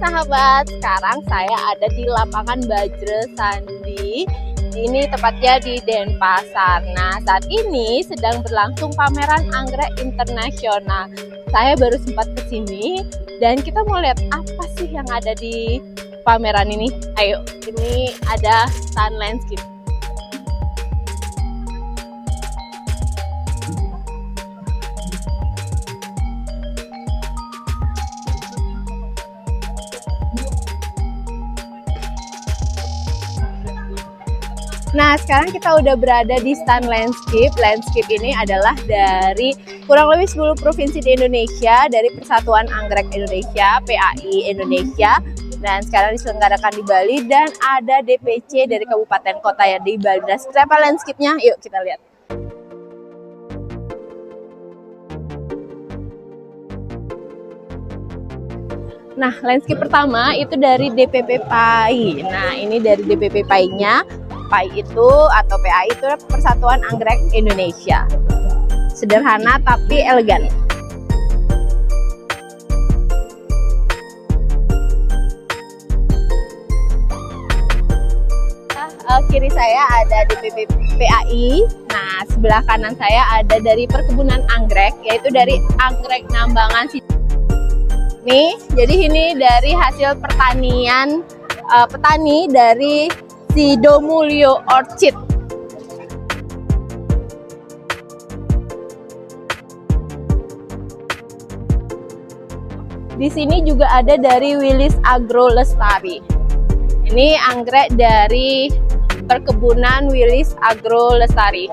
sahabat, sekarang saya ada di lapangan Bajra Sandi. Ini tepatnya di Denpasar. Nah, saat ini sedang berlangsung pameran anggrek internasional. Saya baru sempat ke sini dan kita mau lihat apa sih yang ada di pameran ini. Ayo, ini ada stand landscape. Nah, sekarang kita udah berada di stand landscape. Landscape ini adalah dari kurang lebih 10 provinsi di Indonesia, dari Persatuan Anggrek Indonesia, PAI Indonesia. Dan sekarang diselenggarakan di Bali dan ada DPC dari kabupaten kota yang di Bali. Nah, seperti apa landscape-nya? Yuk kita lihat. Nah, landscape pertama itu dari DPP PAI. Nah, ini dari DPP PAI-nya. PAI itu atau PAI itu Persatuan Anggrek Indonesia. Sederhana tapi elegan. Kiri saya ada DPP PAI. Nah, sebelah kanan saya ada dari perkebunan anggrek, yaitu dari Anggrek Nambangan. Nih, jadi ini dari hasil pertanian petani dari Sidomulyo Orchid. Di sini juga ada dari Willis Agro Lestari. Ini anggrek dari perkebunan Willis Agro Lestari.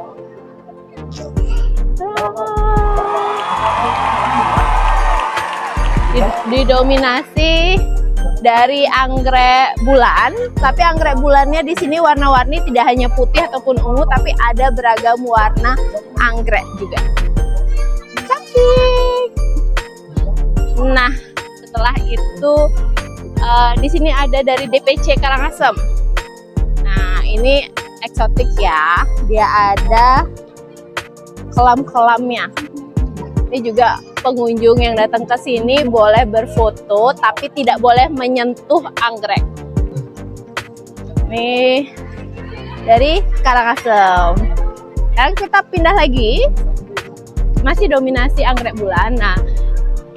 Didominasi dari anggrek bulan, tapi anggrek bulannya di sini warna-warni, tidak hanya putih ataupun ungu, tapi ada beragam warna anggrek juga. Cantik. Nah, setelah itu di sini ada dari DPC Karangasem. Nah, ini eksotik ya, dia ada kolam-kolamnya. Ini juga pengunjung yang datang ke sini boleh berfoto, tapi tidak boleh menyentuh anggrek. Nih dari Karangasem. Sekarang kita pindah lagi, masih dominasi anggrek bulan. Nah,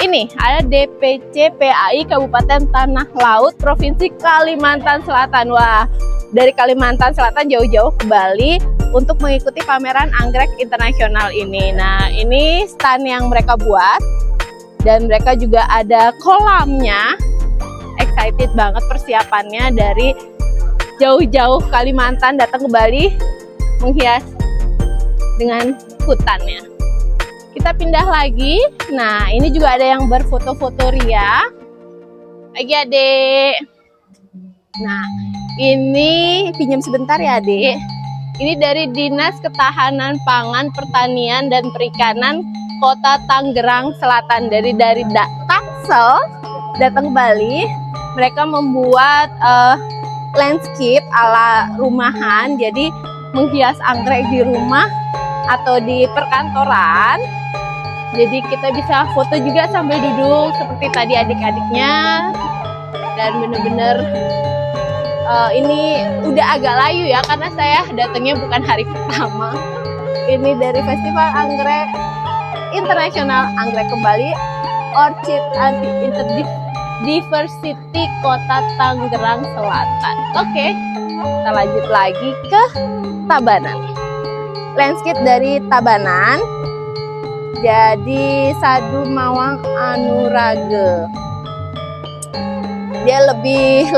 ini ada DPC PAI Kabupaten Tanah Laut Provinsi Kalimantan Selatan. Wah, dari Kalimantan Selatan jauh-jauh ke Bali untuk mengikuti pameran anggrek internasional ini. Nah, ini stand yang mereka buat dan mereka juga ada kolamnya. Excited banget persiapannya, dari jauh-jauh Kalimantan datang ke Bali menghias dengan hutannya. Kita pindah lagi. Nah, ini juga ada yang berfoto-foto ria. Lagi Adek. Nah, ini pinjam sebentar ya Adek. Ini dari Dinas Ketahanan Pangan, Pertanian, dan Perikanan Kota Tangerang Selatan. Dari Tangsel datang ke Bali. Mereka membuat landscape ala rumahan. Jadi menghias anggrek di rumah atau di perkantoran. Jadi kita bisa foto juga sambil duduk seperti tadi adik-adiknya. Dan bener-bener ini udah agak layu ya, karena saya datangnya bukan hari pertama. Ini dari Festival Anggrek Internasional Anggrek Bali Orchid Anti Interdiversity Kota Tangerang Selatan. Oke, kita lanjut lagi ke Tabanan. Landscape dari Tabanan. Jadi Sadu Mawang Anurage. Dia lebih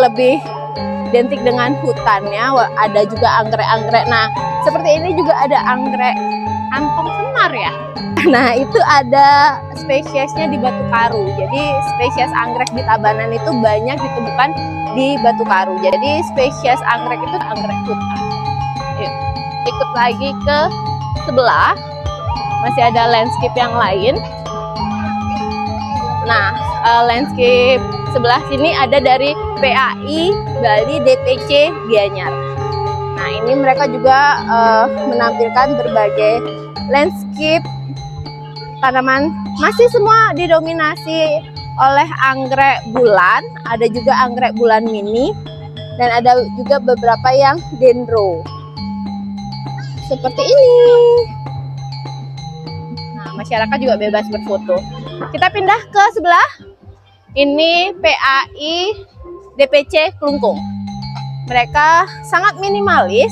identik dengan hutannya. Ada juga anggrek-anggrek. Nah, seperti ini juga ada anggrek antong senar ya. Nah, itu ada spesiesnya di Batu Karu. Jadi spesies anggrek di Tabanan itu banyak ditemukan di Batu Karu. Jadi spesies anggrek itu anggrek hutan. Yuk, ikut lagi ke sebelah. Masih ada landscape yang lain. Nah, landscape sebelah sini ada dari PAI Bali DPC Gianyar. Nah, ini mereka juga menampilkan berbagai landscape tanaman, masih semua didominasi oleh anggrek bulan, ada juga anggrek bulan mini, dan ada juga beberapa yang dendro. Seperti ini. Nah, masyarakat juga bebas berfoto. Kita pindah ke sebelah. Ini PAI DPC Klungkung. Mereka sangat minimalis,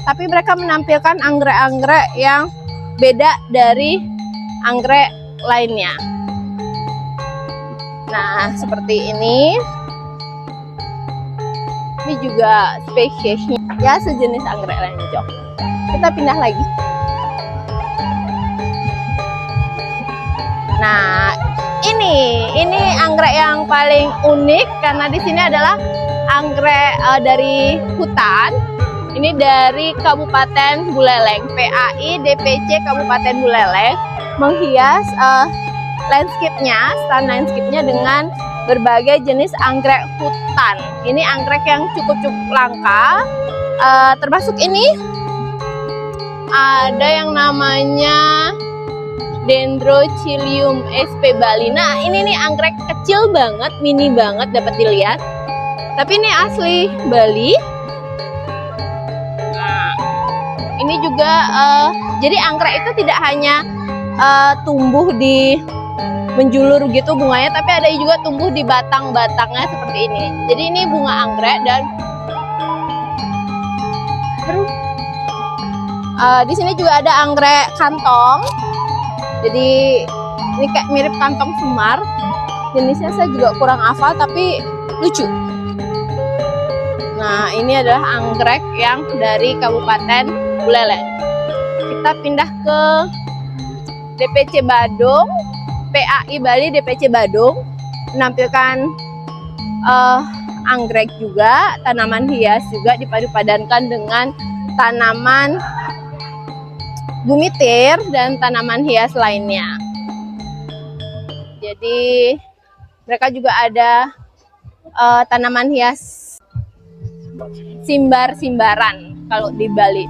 tapi mereka menampilkan anggrek-anggrek yang beda dari anggrek lainnya. Nah, seperti ini. Ini juga spesiesnya ya sejenis anggrek lenjok. Kita pindah lagi. Nah, ini anggrek yang paling unik karena di sini adalah anggrek dari hutan. Ini dari Kabupaten Buleleng, PAI DPC Kabupaten Buleleng menghias landscape-nya, stand landscape-nya dengan berbagai jenis anggrek hutan. Ini anggrek yang cukup langka, termasuk ini ada yang namanya Dendrochilium sp Bali. Nah, ini nih anggrek kecil banget, mini banget, dapat dilihat. Tapi ini asli Bali. Nah, ini juga jadi anggrek itu tidak hanya tumbuh di menjulur gitu bunganya, tapi ada juga tumbuh di batang-batangnya seperti ini. Jadi ini bunga anggrek dan di sini juga ada anggrek kantong. Jadi ini kayak mirip kantong semar. Jenisnya saya juga kurang hafal tapi lucu. Nah, ini adalah anggrek yang dari Kabupaten Buleleng. Kita pindah ke DPC Badung, PAI Bali DPC Badung, menampilkan anggrek juga, tanaman hias juga dipadu-padankan dengan tanaman bumitir dan tanaman hias lainnya. Jadi mereka juga ada tanaman hias simbar-simbaran kalau di Bali.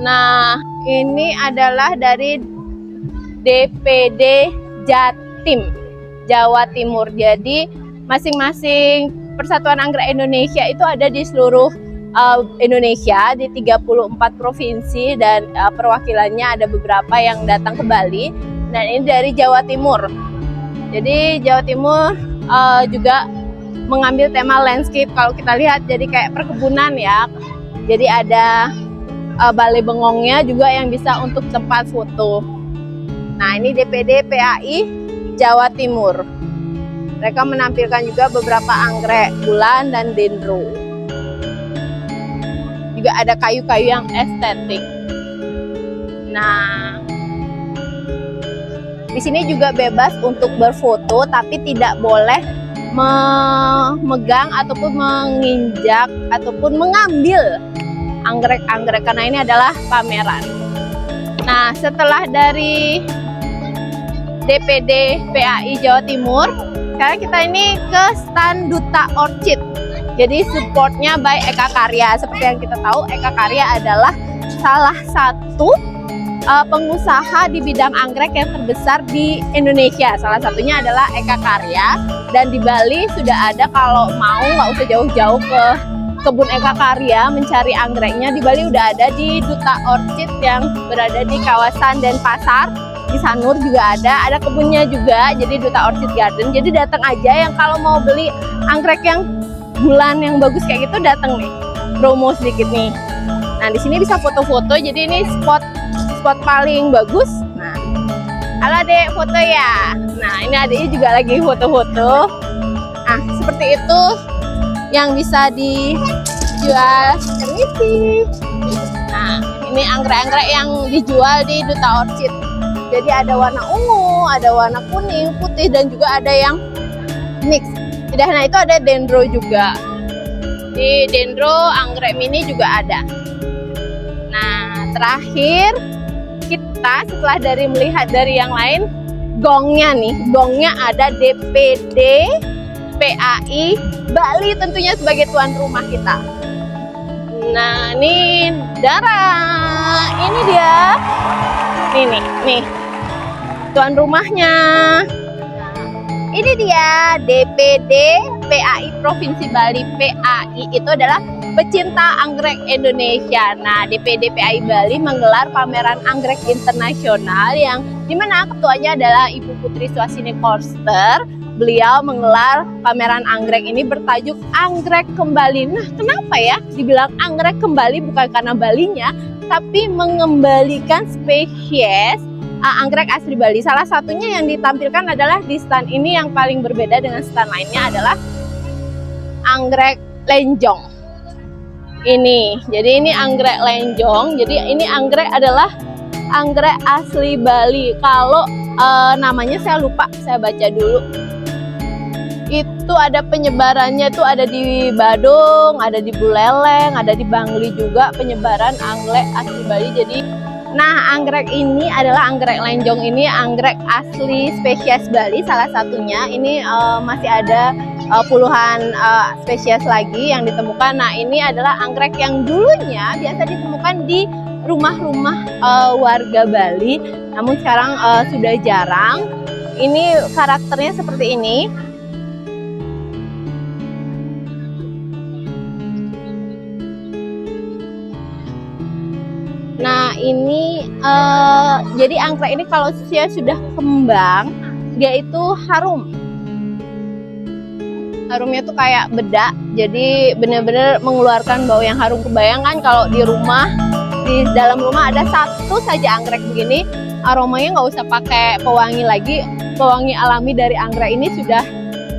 Nah, ini adalah dari DPD Jatim, Jawa Timur. Jadi masing-masing Persatuan Anggrek Indonesia itu ada di seluruh Indonesia, di 34 provinsi, dan perwakilannya ada beberapa yang datang ke Bali. Dan ini dari Jawa Timur. Jadi Jawa Timur juga mengambil tema landscape. Kalau kita lihat jadi kayak perkebunan ya. Jadi ada balai bengongnya juga yang bisa untuk tempat foto. Nah, ini DPD PAI Jawa Timur. Mereka menampilkan juga beberapa anggrek bulan dan dendro. Juga ada kayu-kayu yang estetik. Nah, di sini juga bebas untuk berfoto, tapi tidak boleh memegang ataupun menginjak ataupun mengambil anggrek-anggrek karena ini adalah pameran. Nah, setelah dari DPD PAI Jawa Timur, sekarang kita ini ke stand Duta Orchid. Jadi supportnya by Eka Karya. Seperti yang kita tahu, Eka Karya adalah salah satu pengusaha di bidang anggrek yang terbesar di Indonesia. Salah satunya adalah Eka Karya, dan di Bali sudah ada. Kalau mau nggak usah jauh-jauh ke kebun Eka Karya mencari anggreknya, di Bali udah ada di Duta Orchid yang berada di kawasan Denpasar. Di Sanur juga ada kebunnya juga, jadi Duta Orchid Garden. Jadi datang aja yang kalau mau beli anggrek yang bulan yang bagus kayak gitu, datang nih, promo sedikit nih. Nah, di sini bisa foto-foto, jadi ini spot paling bagus. Nah, halo Dek, foto ya. Nah, ini adiknya juga lagi foto-foto. Nah, seperti itu yang bisa dijual. Permisi. Nah, ini anggrek-anggrek yang dijual di Duta Orchid. Jadi ada warna ungu, ada warna kuning, putih, dan juga ada yang mix. Nah, itu ada dendro juga. Di dendro anggrek mini juga ada. Nah, terakhir kita setelah dari melihat dari yang lain, gongnya nih, gongnya ada DPD PAI Bali tentunya sebagai tuan rumah kita. Nah, ini Dara, ini dia, nih tuan rumahnya. Nah, ini dia DPD PAI Provinsi Bali. PAI itu adalah pecinta anggrek Indonesia. Nah, DPD PAI Bali menggelar pameran anggrek internasional yang dimana ketuanya adalah Ibu Putri Suhasini Koster. Beliau menggelar pameran anggrek ini bertajuk Anggrek Kembali. Nah, kenapa ya dibilang anggrek kembali? Bukan karena Balinya, tapi mengembalikan spesies anggrek asli Bali. Salah satunya yang ditampilkan adalah di stand ini, yang paling berbeda dengan stand lainnya adalah anggrek lenjong. Ini, jadi ini anggrek lenjong. Jadi ini anggrek adalah anggrek asli Bali. Kalau namanya saya lupa, saya baca dulu. Itu ada penyebarannya, itu ada di Badung, ada di Buleleng, ada di Bangli juga penyebaran anggrek asli Bali. Jadi nah, anggrek ini adalah anggrek lenjong, ini anggrek asli spesies Bali salah satunya. Ini masih ada puluhan spesies lagi yang ditemukan. Nah, ini adalah anggrek yang dulunya biasa ditemukan di rumah-rumah warga Bali, namun sekarang sudah jarang. Ini karakternya seperti ini. Nah, ini jadi anggrek ini kalau dia sudah kembang, dia itu harum. Harumnya tuh kayak bedak, jadi benar-benar mengeluarkan bau yang harum. Kebayangkan kalau di rumah, di dalam rumah ada satu saja anggrek begini, aromanya nggak usah pakai pewangi lagi, pewangi alami dari anggrek ini sudah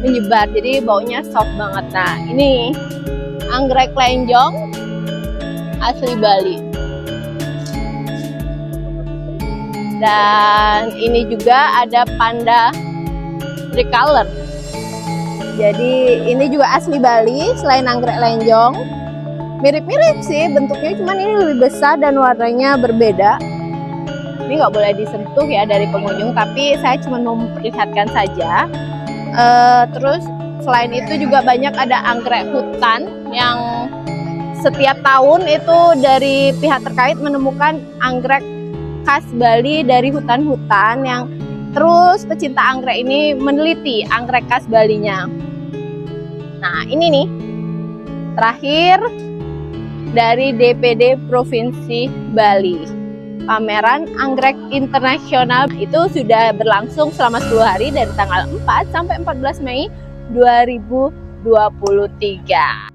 menyebar, jadi baunya soft banget. Nah, ini anggrek lenjong asli Bali. Dan ini juga ada panda tricolor. Jadi ini juga asli Bali selain anggrek lenjong. Mirip-mirip sih bentuknya, cuman ini lebih besar dan warnanya berbeda. Ini nggak boleh disentuh ya dari pengunjung, tapi saya cuma mau memperlihatkan saja. Terus selain itu juga banyak ada anggrek hutan yang setiap tahun itu dari pihak terkait menemukan anggrek khas Bali dari hutan-hutan, yang terus pecinta anggrek ini meneliti anggrek khas Balinya. Nah, ini nih terakhir dari DPD Provinsi Bali. Pameran anggrek internasional itu sudah berlangsung selama 10 hari dari tanggal 4 sampai 14 Mei 2023.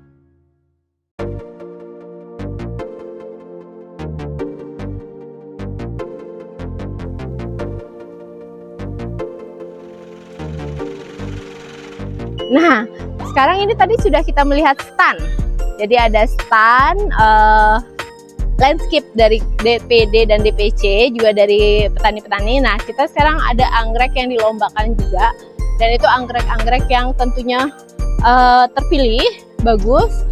Nah, sekarang ini tadi sudah kita melihat stand. Jadi ada stand landscape dari DPD dan DPC, juga dari petani-petani. Nah, kita sekarang ada anggrek yang dilombakan juga. Dan itu anggrek-anggrek yang tentunya terpilih, bagus.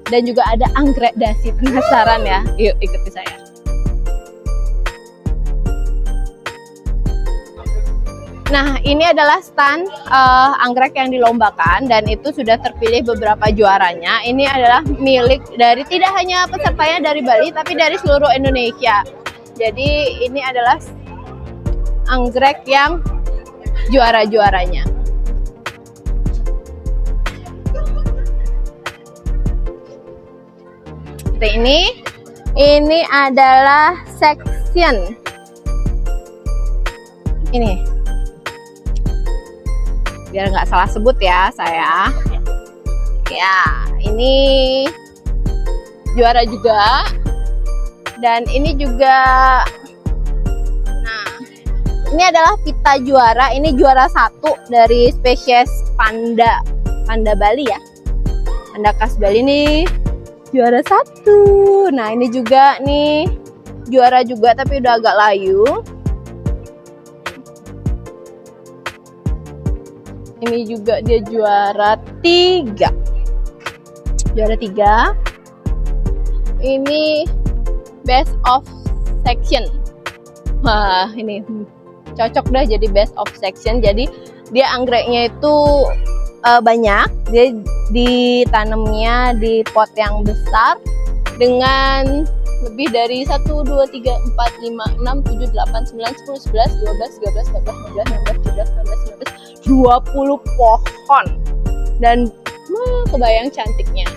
Dan juga ada anggrek dasi. Penasaran ya? Yuk ikuti saya. Nah, ini adalah stand anggrek yang dilombakan dan itu sudah terpilih beberapa juaranya. Ini adalah milik dari tidak hanya pesertanya dari Bali, tapi dari seluruh Indonesia. Jadi ini adalah anggrek yang juara-juaranya. Seperti ini adalah section. Ini. Biar nggak salah sebut ya saya. Ya, ini juara juga. Dan ini juga. Nah, ini adalah pita juara. Ini juara 1 dari spesies panda Bali ya. Panda khas Bali nih juara 1. Nah, ini juga nih juara juga tapi udah agak layu. Ini juga dia juara 3. Juara 3. Ini best of section. Wah, ini cocok dah jadi best of section. Jadi dia anggreknya itu banyak. Dia ditanamnya di pot yang besar dengan lebih dari 1, 2, 3, 4, 5, 6, 7, 8, 9, 10, 11, 12, 13, 14, 15, 16, 17, 18, 19, 20 pohon. Dan kebayang cantiknya.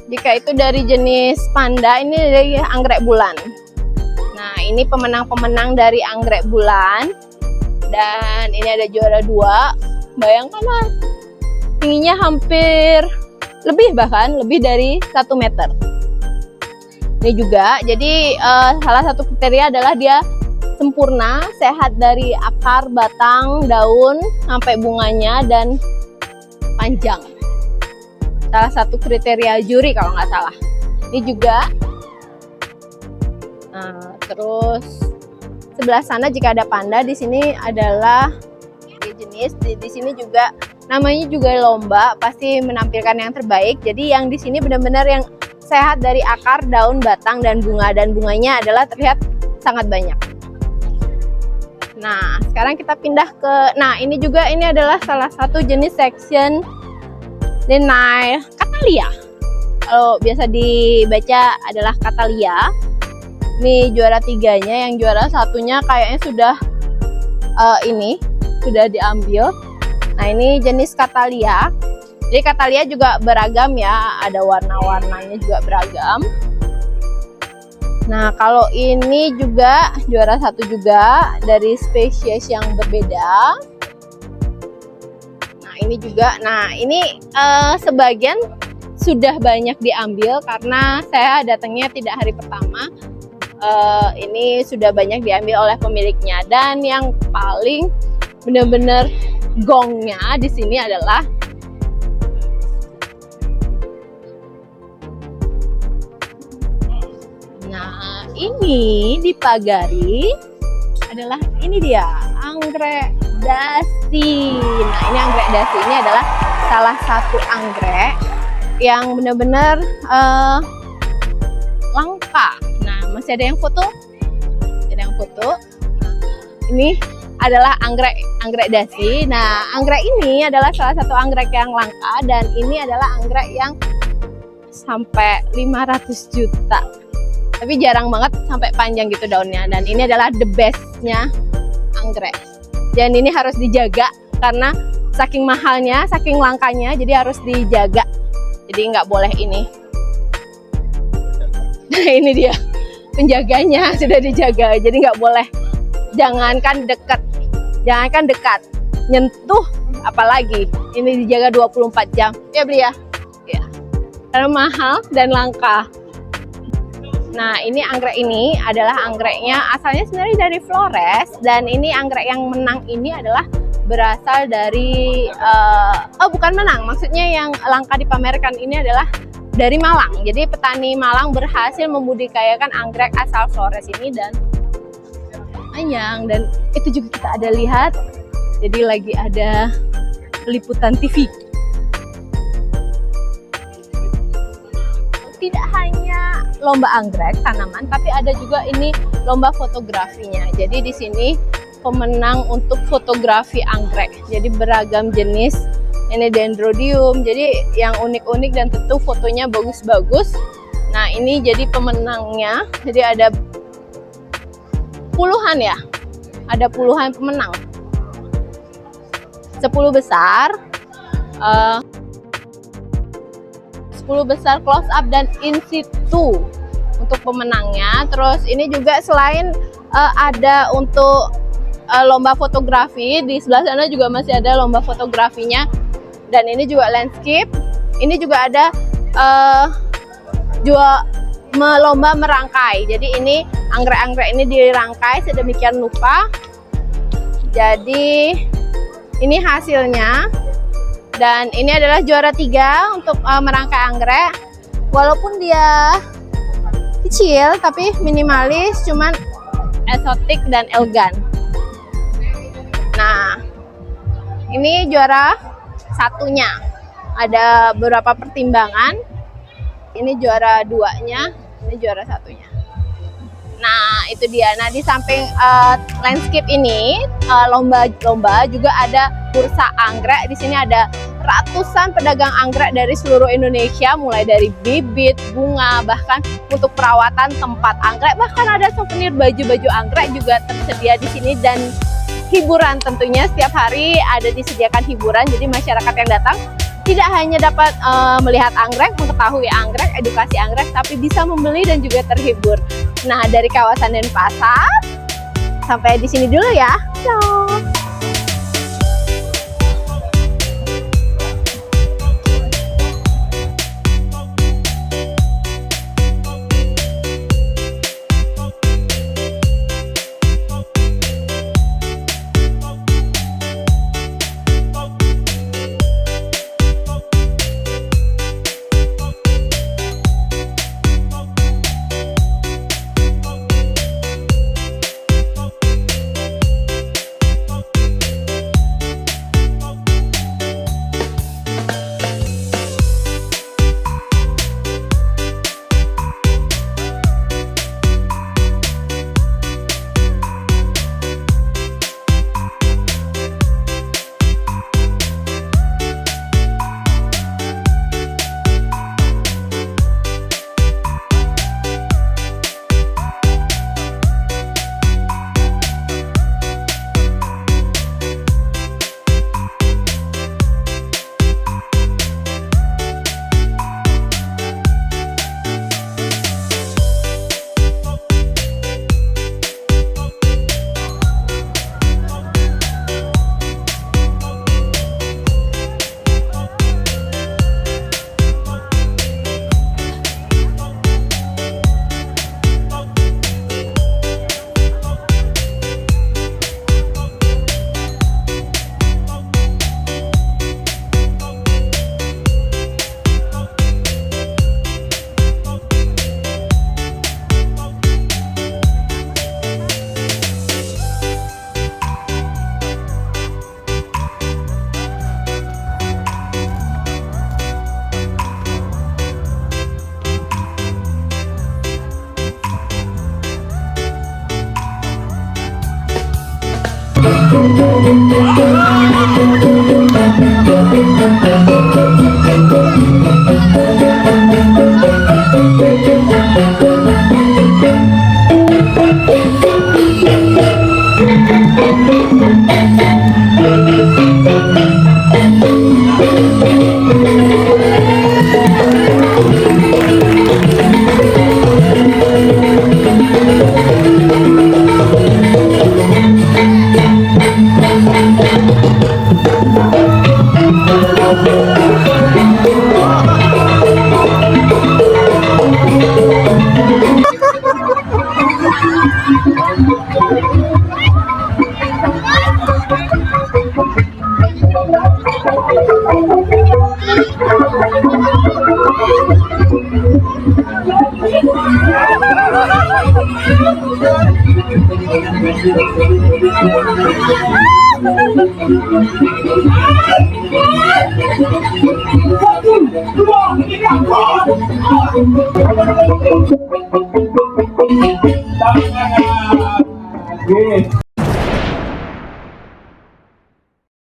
Jika itu dari jenis panda, ini dari anggrek bulan. Nah, ini pemenang-pemenang dari anggrek bulan. Dan ini ada juara 2. Bayangkan lah, tingginya hampir bahkan lebih dari 1 meter. Ini juga, jadi salah satu kriteria adalah dia sempurna, sehat dari akar, batang, daun, sampai bunganya, dan panjang. Salah satu kriteria juri kalau nggak salah. Ini juga. Nah, terus sebelah sana jika ada panda, di sini adalah jenis. Di sini juga namanya juga lomba, pasti menampilkan yang terbaik. Jadi yang di sini benar-benar yang sehat dari akar, daun, batang, dan bunga. Dan bunganya adalah terlihat sangat banyak. Nah, sekarang kita pindah ke, nah ini juga, ini adalah salah satu jenis section Denai Catalia. Kalau biasa dibaca adalah Catalia. Ini juara 3-nya, yang juara 1-nya kayaknya sudah sudah diambil. Nah, ini jenis Catalia. Jadi Catalia juga beragam ya, ada warna-warnanya juga beragam. Nah, kalau ini juga juara 1 juga dari spesies yang berbeda. Nah, ini juga, nah ini sebagian sudah banyak diambil karena saya datangnya tidak hari pertama. Ini sudah banyak diambil oleh pemiliknya, dan yang paling benar-benar gongnya di sini adalah ini dipagari adalah ini dia anggrek dasi. Nah, ini anggrek dasi ini adalah salah satu anggrek yang benar-benar langka. Nah, masih ada yang foto? Ada yang foto. Ini adalah anggrek dasi. Nah, anggrek ini adalah salah satu anggrek yang langka, dan ini adalah anggrek yang sampai 500 juta. Tapi jarang banget sampai panjang gitu daunnya, dan ini adalah the best-nya anggrek. Dan ini harus dijaga karena saking mahalnya, saking langkanya, jadi harus dijaga. Jadi nggak boleh ini. Nah, ini dia penjaganya sudah dijaga, jadi nggak boleh. Jangankan dekat, nyentuh apalagi. Ini dijaga 24 jam. Ya beli ya? Ya. Karena mahal dan langka. Nah, ini anggrek ini adalah anggreknya asalnya sebenarnya dari Flores, dan ini anggrek yang menang ini adalah berasal dari bukan menang, maksudnya yang langka dipamerkan ini adalah dari Malang. Jadi petani Malang berhasil membudidayakan anggrek asal Flores ini, dan panjang, dan itu juga kita ada lihat. Jadi lagi ada liputan TV. Tidak hanya lomba anggrek tanaman, tapi ada juga ini lomba fotografinya. Jadi di sini pemenang untuk fotografi anggrek. Jadi beragam jenis. Ini dendrodium. Jadi yang unik-unik dan tentu fotonya bagus-bagus. Nah, ini jadi pemenangnya. Jadi ada puluhan ya. Ada puluhan pemenang. 10 besar. 10 besar close up dan in situ untuk pemenangnya. Terus ini juga selain ada untuk lomba fotografi, di sebelah sana juga masih ada lomba fotografinya, dan ini juga landscape. Ini juga ada lomba merangkai. Jadi ini anggrek-anggrek ini dirangkai sedemikian rupa. Jadi ini hasilnya. Dan ini adalah juara 3 untuk merangkai anggrek. Walaupun dia kecil, tapi minimalis, cuman eksotik dan elegan. Nah, ini juara 1-nya. Ada beberapa pertimbangan. Ini juara 2-nya, ini juara 1-nya. Nah, itu dia. Nah, di samping landscape ini, lomba-lomba juga ada bursa anggrek. Di sini ada ratusan pedagang anggrek dari seluruh Indonesia, mulai dari bibit, bunga, bahkan untuk perawatan tempat anggrek, bahkan ada souvenir baju-baju anggrek juga tersedia di sini, dan hiburan tentunya setiap hari ada disediakan hiburan. Jadi masyarakat yang datang tidak hanya dapat melihat anggrek, mengetahui anggrek, edukasi anggrek, tapi bisa membeli dan juga terhibur. Nah, dari kawasan Denpasar sampai di sini dulu ya. Ciao.